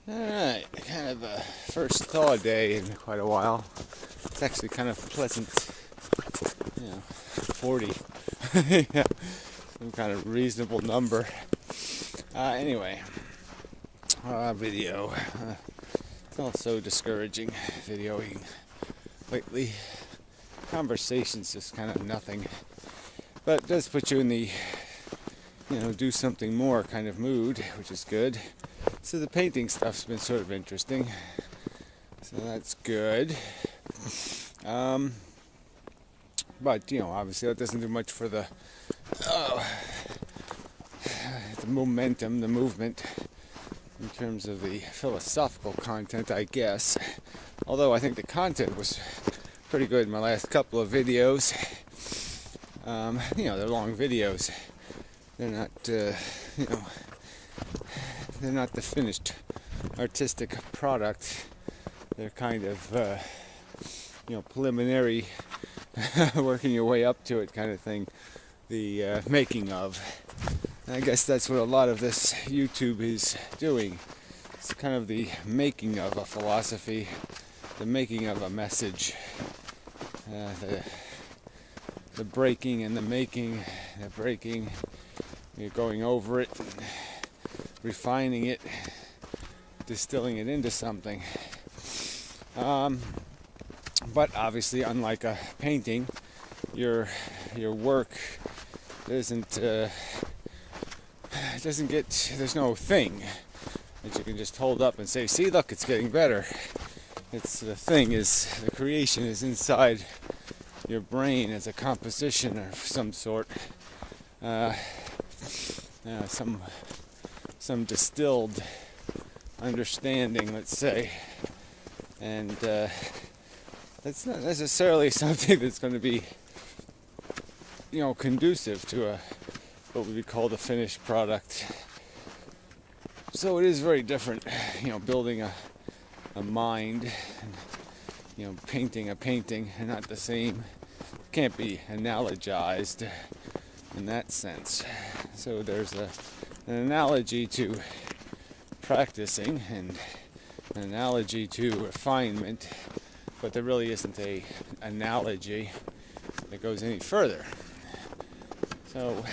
Alright, kind of a first thaw day in quite a while. It's actually kind of pleasant, 40. Yeah, some kind of reasonable number. Anyway, video. It's all so discouraging, videoing lately. Conversation's just kind of nothing. But it does put you in the, do something more kind of mood, which is good. So the painting stuff's been sort of interesting. So that's good. But, obviously that doesn't do much for the momentum, the movement, in terms of the philosophical content, I guess. Although I think the content was pretty good in my last couple of videos. They're long videos. They're not, they're not the finished artistic product. They're kind of, preliminary, working your way up to it kind of thing. The making of. And I guess that's what a lot of this YouTube is doing. It's kind of the making of a philosophy, the making of a message, the breaking and the making, the breaking. You're going over it, and refining it, distilling it into something. But obviously, unlike a painting, your work doesn't get. There's no thing that you can just hold up and say, "See, look, it's getting better." It's the thing is the creation is inside your brain as a composition of some sort. Some distilled understanding, let's say, and that's not necessarily something that's going to be, conducive to what would be called a finished product. So it is very different, building a mind, and, painting a painting, are not the same. Can't be analogized in that sense. So there's an analogy to practicing and an analogy to refinement, but there really isn't an analogy that goes any further. So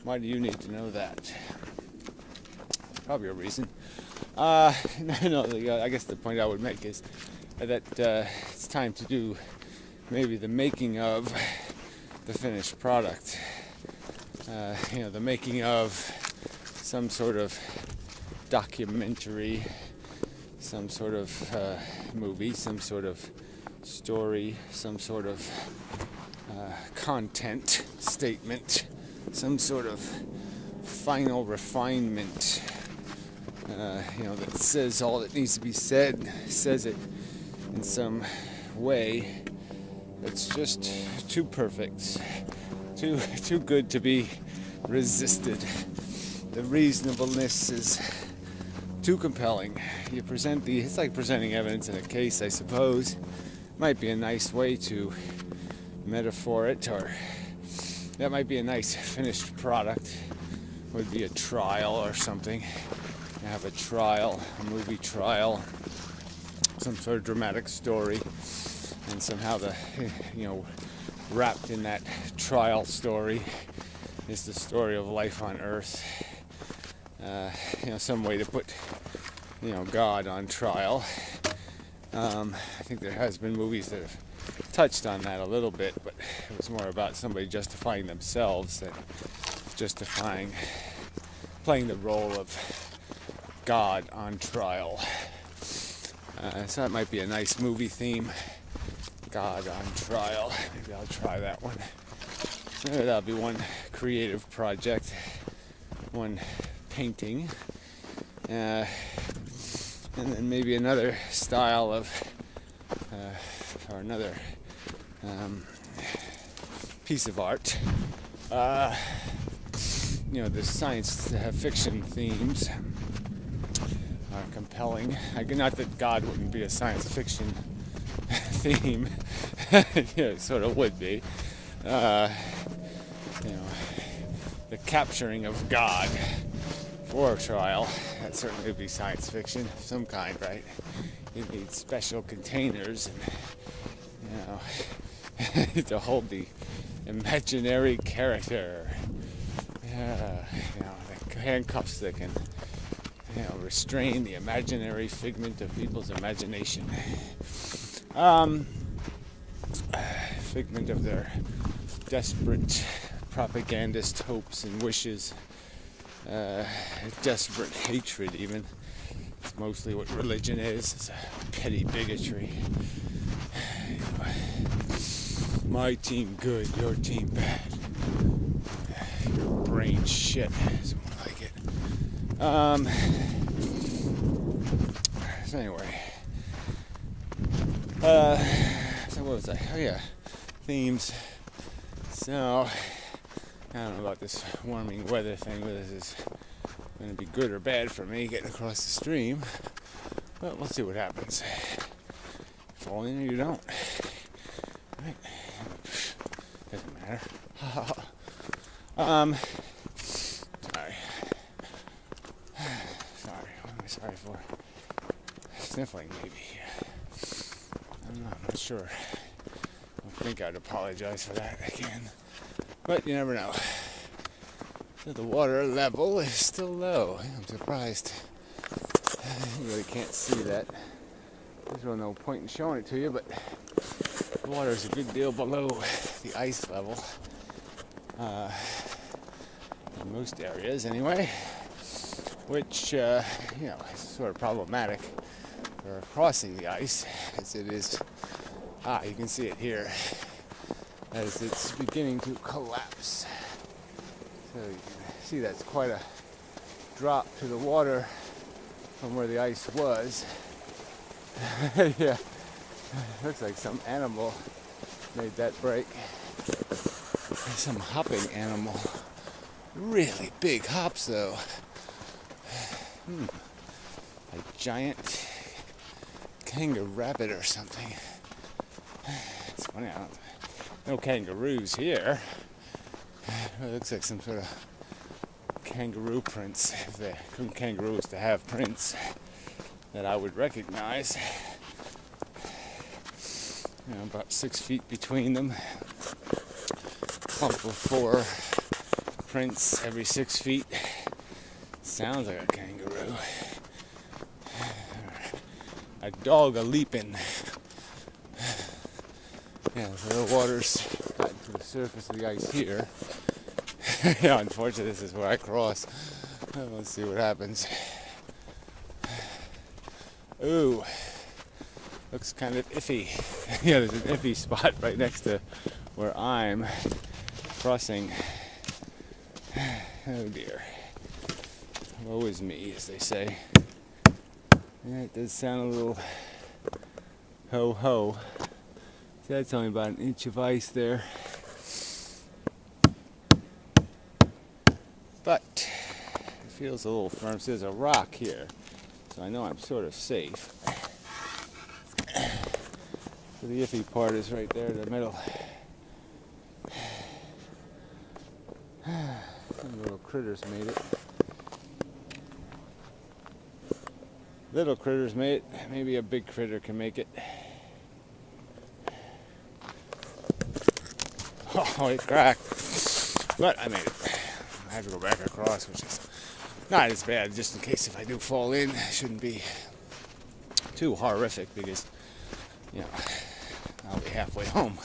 why do you need to know that? Probably a reason. I guess the point I would make is that it's time to do maybe the making of the finished product. The making of some sort of documentary, some sort of movie, some sort of story, some sort of content statement, some sort of final refinement, that says all that needs to be said, says it in some way that's just too perfect, too good to be resisted. The reasonableness is too compelling. It's like presenting evidence in a case, I suppose. Might be a nice way to metaphor it, or that might be a nice finished product. Would be a trial or something. You have a trial, a movie trial, some sort of dramatic story, and somehow wrapped in that trial story is the story of life on Earth. Some way to put, God on trial. I think there has been movies that have touched on that a little bit, but it was more about somebody justifying themselves than playing the role of God on trial. So that might be a nice movie theme. God on trial. Maybe I'll try that one. Maybe that'll be one creative project, one painting, and then maybe another style of, or another piece of art. The science fiction themes are compelling. Not that God wouldn't be a science fiction theme. It sort of would be. The capturing of God for a trial. That certainly would be science fiction of some kind, right? You need special containers and, to hold the imaginary character. Yeah, the handcuffs that can, restrain the imaginary figment of people's imagination. Figment of their desperate propagandist hopes and wishes. Desperate hatred, even. It's mostly what religion is. It's a petty bigotry. My team good, your team bad. Your brain shit is more like it. So anyway. So what was I? Oh yeah. Themes. So I don't know about this warming weather thing, whether this is going to be good or bad for me getting across the stream. But we'll see what happens. Fall in or you don't. Right? Doesn't matter. Sorry. Sorry. What am I sorry for? Sniffling, maybe. I'm not sure. I think I'd apologize for that again. But you never know. So the water level is still low. I'm surprised. You really can't see that. There's really no point in showing it to you, but the water is a good deal below the ice level. In most areas, anyway. Which, is sort of problematic for crossing the ice, as it is. You can see it here. As it's beginning to collapse. So you can see that's quite a drop to the water from where the ice was. Yeah, looks like some animal made that break. Some hopping animal. Really big hops though. A giant kangaroo rabbit or something. It's funny, no kangaroos here. It looks like some sort of kangaroo prints. If the kangaroo was to have prints that I would recognize. About 6 feet between them. Clump of 4 prints every 6 feet. Sounds like a kangaroo. A dog a-leaping. Yeah, so the water's gotten to the surface of the ice here. Yeah, unfortunately, this is where I cross. Let's see what happens. Ooh, looks kind of iffy. Yeah, there's an iffy spot right next to where I'm crossing. Oh dear. Woe is me, as they say. Yeah, it does sound a little ho-ho. So that's only about an inch of ice there. But it feels a little firm. So there's a rock here. So I know I'm sort of safe. So the iffy part is right there in the middle. Some little critters made it. Little critters made it. Maybe a big critter can make it. Oh, it cracked. But I made it. I have to go back across, which is not as bad, just in case if I do fall in. It shouldn't be too horrific because, I'll be halfway home.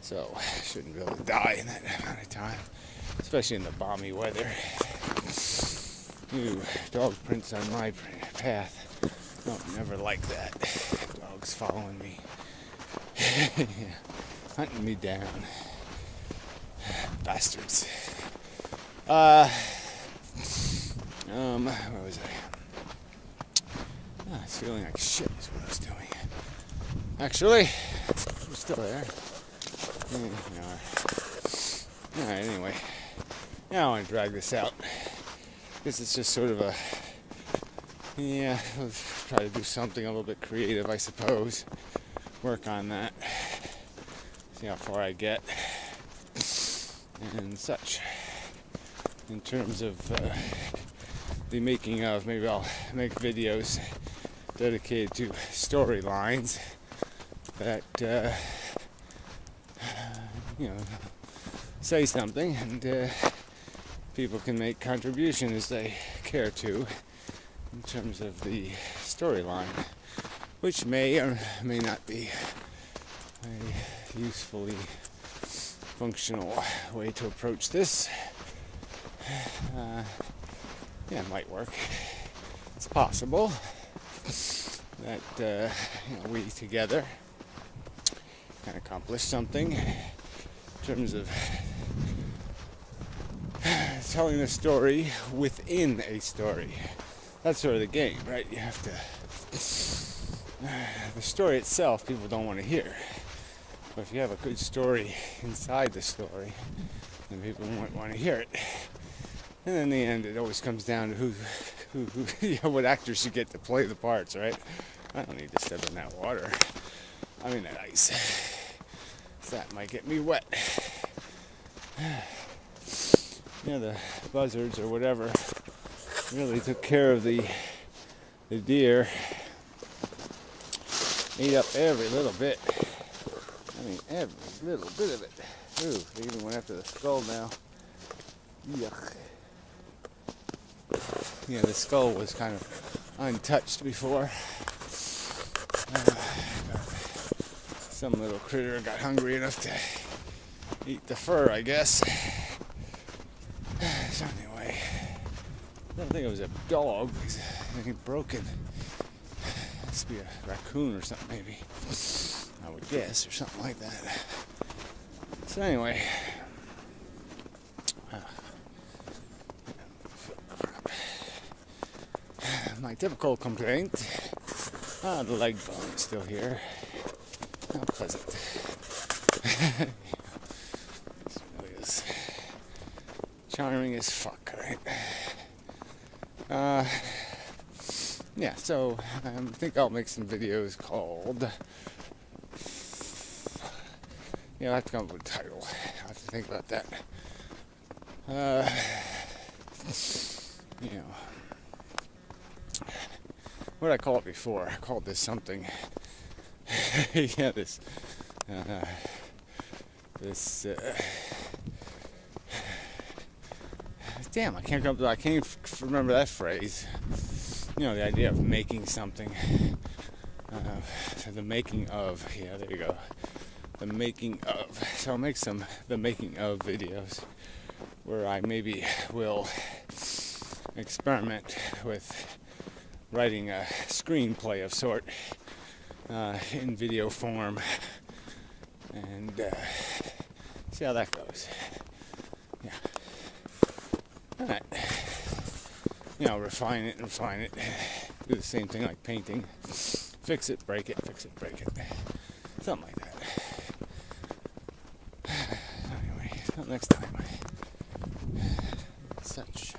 So I shouldn't be able to die in that amount of time, especially in the balmy weather. Ooh, dog prints on my path. Don't never like that. Dogs following me. Yeah, hunting me down. Bastards. Where was I? It's feeling like shit is what I was doing. Actually, we're still there. Alright, anyway. Now I want to drag this out. This is just sort of a... Yeah, let's try to do something a little bit creative, I suppose. Work on that. See how far I get. And such. In terms of the making of. Maybe I'll make videos dedicated to storylines that say something, and people can make contributions as they care to in terms of the storyline, which may or may not be a usefully functional way to approach this. Yeah, it might work. It's possible that we together can accomplish something in terms of telling a story within a story. That's sort of the game, right? You have to... the story itself people don't want to hear. But if you have a good story inside the story, then people might want to hear it. And in the end, it always comes down to who what actors you get to play the parts, right? I don't need to step in that water. I mean that ice. So that might get me wet. The buzzards or whatever really took care of the deer. Ate up every little bit. I mean, every little bit of it. Ooh, they even went after the skull now. Yuck. Yeah, the skull was kind of untouched before. Some little critter got hungry enough to eat the fur, I guess. So anyway, I don't think it was a dog. It's anything broken. It must be a raccoon or something, maybe. I would guess, or something like that. So anyway, my typical complaint. The leg bone is still here. How pleasant. This really is charming as fuck, right? Yeah, so I think I'll make some videos called... I have to come up with a title. I have to think about that. What did I call it before? I called this something. Yeah, this damn, I can't remember that phrase. The idea of making something. The making of. Yeah, there you go. The making of. So I'll make the making of videos where I maybe will experiment with writing a screenplay of sort in video form, and see how that goes. Yeah. Alright. Refine it. Do the same thing like painting. Fix it, break it, fix it, break it. Something like that. Anyway, until next time. Such.